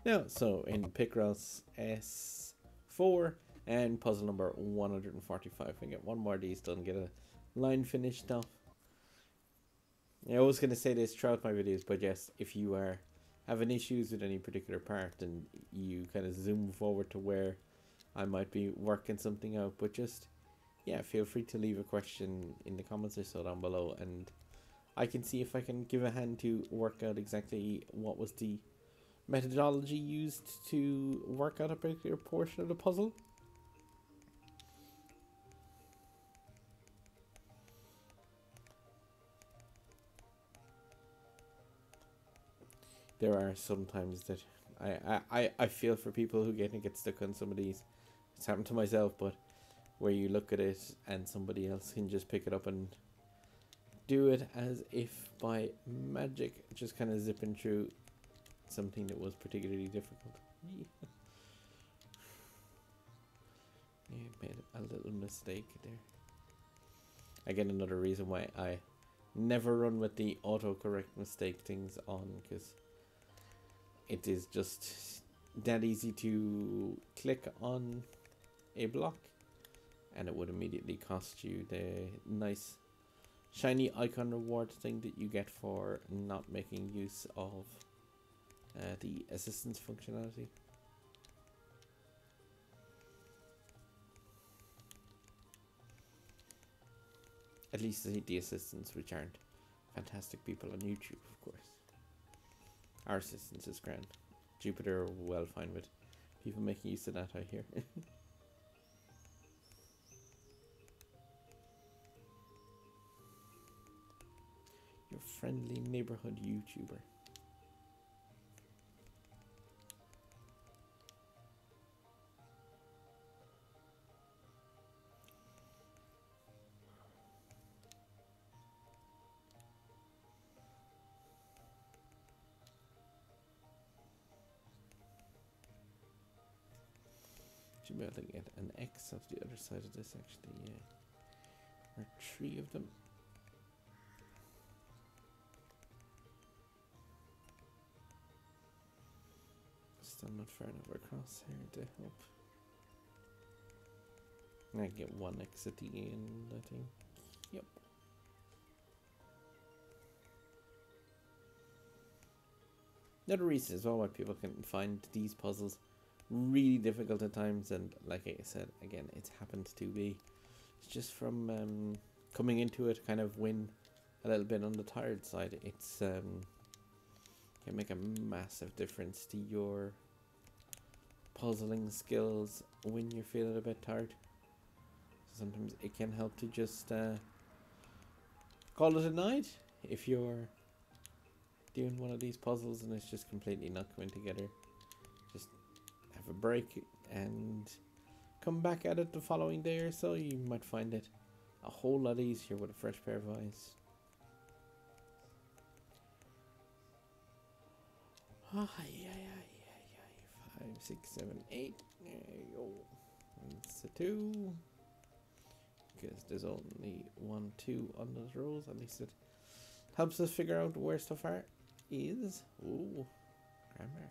Now, so in Picross S4 and puzzle number 145, we get one more of these done, get a line finished off. I was going to say this throughout my videos, but yes, if you are having issues with any particular part, then you kind of zoom forward to where I might be working something out. But just, yeah, feel free to leave a question in the comments or so down below, and I can see if I can give a hand to work out exactly what was the methodology used to work out a particular portion of the puzzle. There are some times that I feel for people who get stuck on some of these. It's happened to myself, but where you look at it and somebody else can just pick it up and do it as if by magic, just kind of zipping through something that was particularly difficult. Yeah, made a little mistake there. Again, another reason why I never run with the autocorrect mistake things on, because it is just that easy to click on a block and it would immediately cost you the nice shiny icon reward thing that you get for not making use of the assistance functionality. At least the assistants, which aren't fantastic people on YouTube, of course. Our assistance is grand. Jupiter well fine with people making use of that, I hear. Your friendly neighborhood YouTuber. Should be able to get an X off the other side of this, actually, yeah. There are 3 of them. Still not far enough across here to help. I get 1 X at the end, I think. Yep. Another reason as well why people can find these puzzles really difficult at times, and like I said again, it's happened to be, it's just from coming into it kind of when a little bit on the tired side. It's can make a massive difference to your puzzling skills when you're feeling a bit tired. Sometimes it can help to just call it a night if you're doing one of these puzzles and it's just completely not coming together. Just have a break and come back at it the following day or so. You might find it a whole lot easier with a fresh pair of eyes. Oh, yeah. 5, 6, 7, 8. There you go. That's a 2. Because there's only 1, 2 on those rows. At least it helps us figure out where stuff is. Ooh, grammar.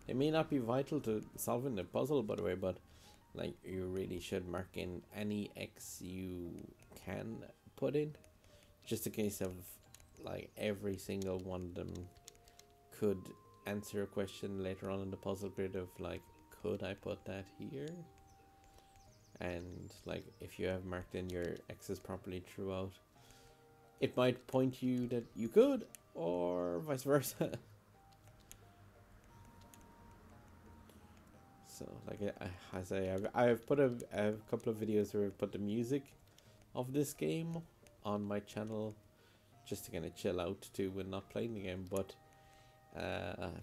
It may not be vital to solving the puzzle, by the way, but like you really should mark in any X you can put in. Just a case of like every single one of them could answer a question later on in the puzzle grid of like, could I put that here? And like if you have marked in your X's properly throughout, it might point you that you could, or vice versa. So like I say, I've put a couple of videos where I've put the music of this game on my channel, just to kind of chill out too when not playing the game. But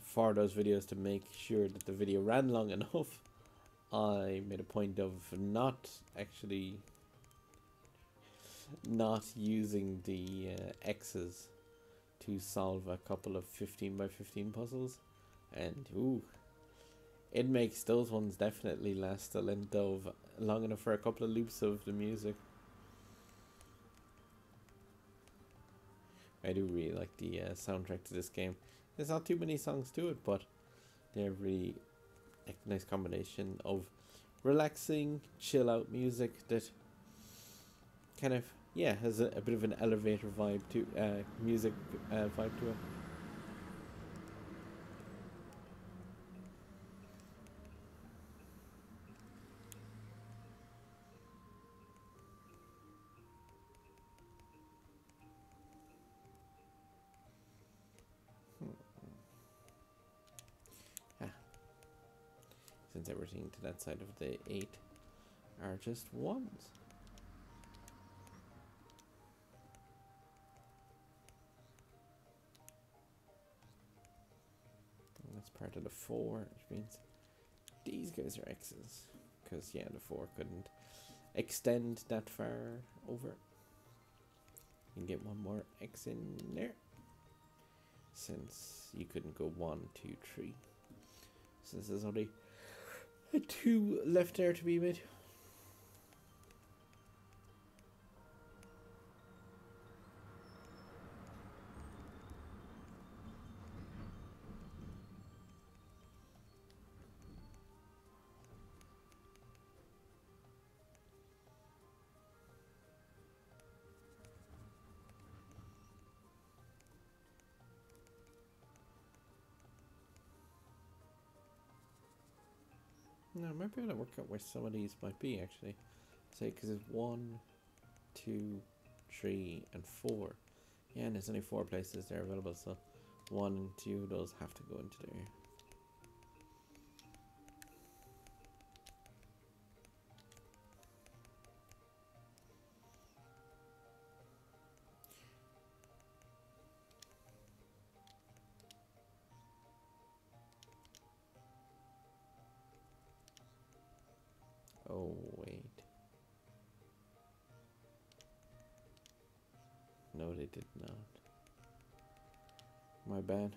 for those videos, to make sure that the video ran long enough, I made a point of not using the X's to solve a couple of 15 by 15 puzzles, and ooh, it makes those ones definitely last the length of long enough for a couple of loops of the music. I do really like the soundtrack to this game. There's not too many songs to it, but they're really a nice combination of relaxing, chill out music that kind of, yeah, has a bit of an elevator vibe to music vibe to it. Since everything to that side of the 8 are just 1s. And that's part of the 4, which means these guys are X's. Because, yeah, the 4 couldn't extend that far over. You can get one more X in there. Since you couldn't go 1, 2, 3. Since there's only 2 left there to be made. No, I might be able to work out where some of these might be actually. Say, because it's 1, 2, 3, and 4. Yeah, and there's only 4 places there available, so 1 and 2 of those have to go into there. Oh, wait. No, they did not. My bad.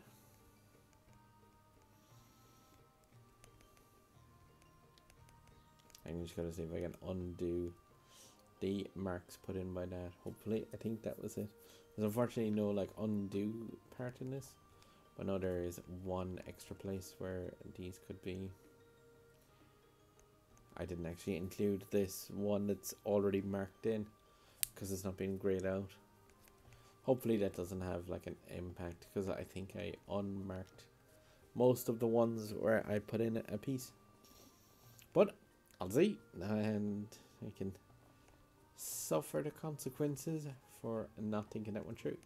I'm just gonna see if I can undo the marks put in by that. Hopefully, I think that was it. There's unfortunately no like undo part in this, but no, there is 1 extra place where these could be. I didn't actually include this one that's already marked in because it's not been grayed out. Hopefully that doesn't have like an impact, because I think I unmarked most of the ones where I put in a piece. But I'll see, and I can suffer the consequences for not thinking that one through.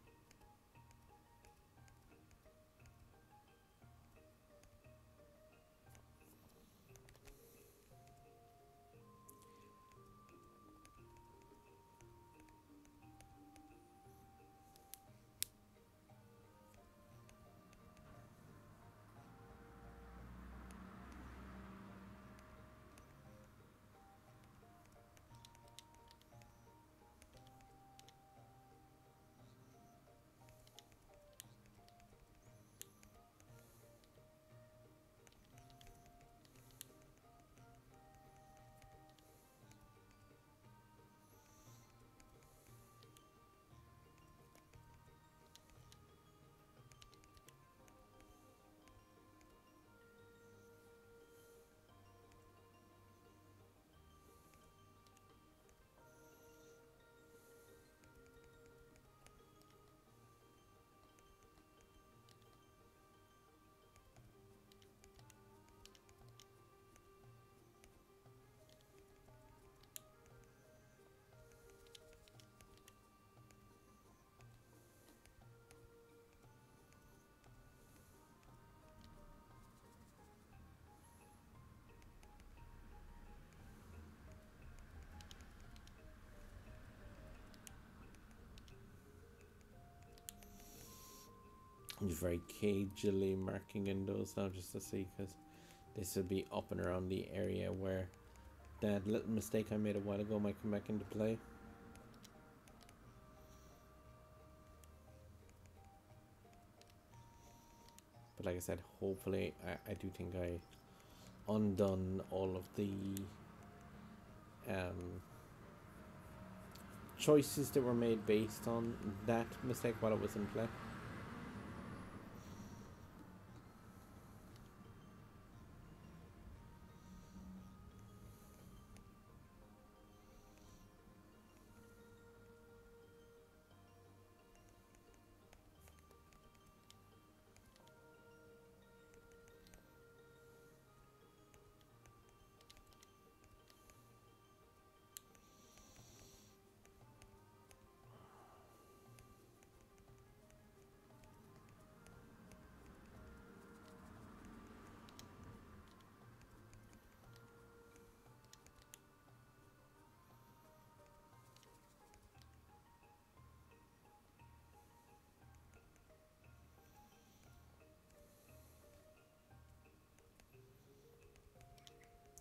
I'm just very cagily marking in those now just to see, because this would be up and around the area where that little mistake I made a while ago might come back into play. But like I said, hopefully I do think I undone all of the choices that were made based on that mistake while it was in play.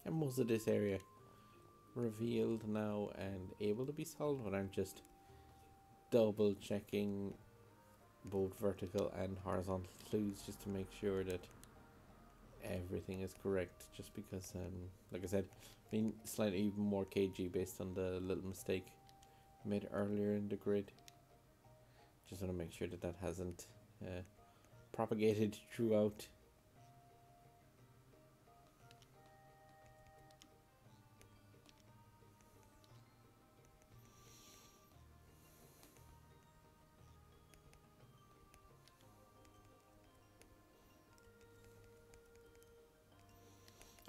And most of this area revealed now and able to be solved, but I'm just double checking both vertical and horizontal clues just to make sure that everything is correct, just because like I said, being slightly even more cagey based on the little mistake made earlier in the grid. Just want to make sure that that hasn't propagated throughout.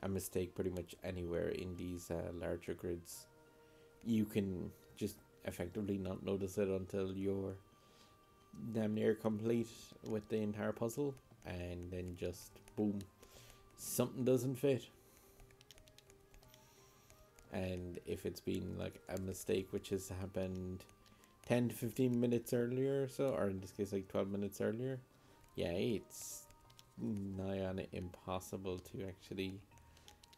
A mistake pretty much anywhere in these larger grids, you can just effectively not notice it until you're damn near complete with the entire puzzle, and then just boom, something doesn't fit. And if it's been like a mistake which has happened 10 to 15 minutes earlier or so, or in this case like 12 minutes earlier, yeah, it's nigh on impossible to actually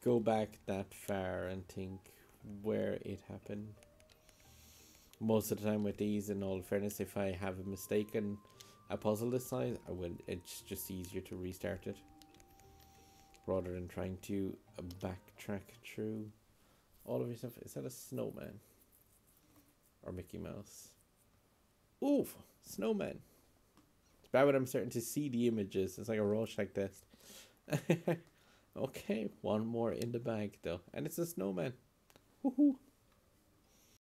go back that far and think where it happened. Most of the time with these, in all fairness, if I have a mistake in a puzzle this size, it's just easier to restart it rather than trying to backtrack through all of your stuff. Is that a snowman or Mickey Mouse? Oof, snowman. It's bad when I'm starting to see the images. It's like a Rorschach test. Okay, one more in the bag though, and it's a snowman. Woohoo!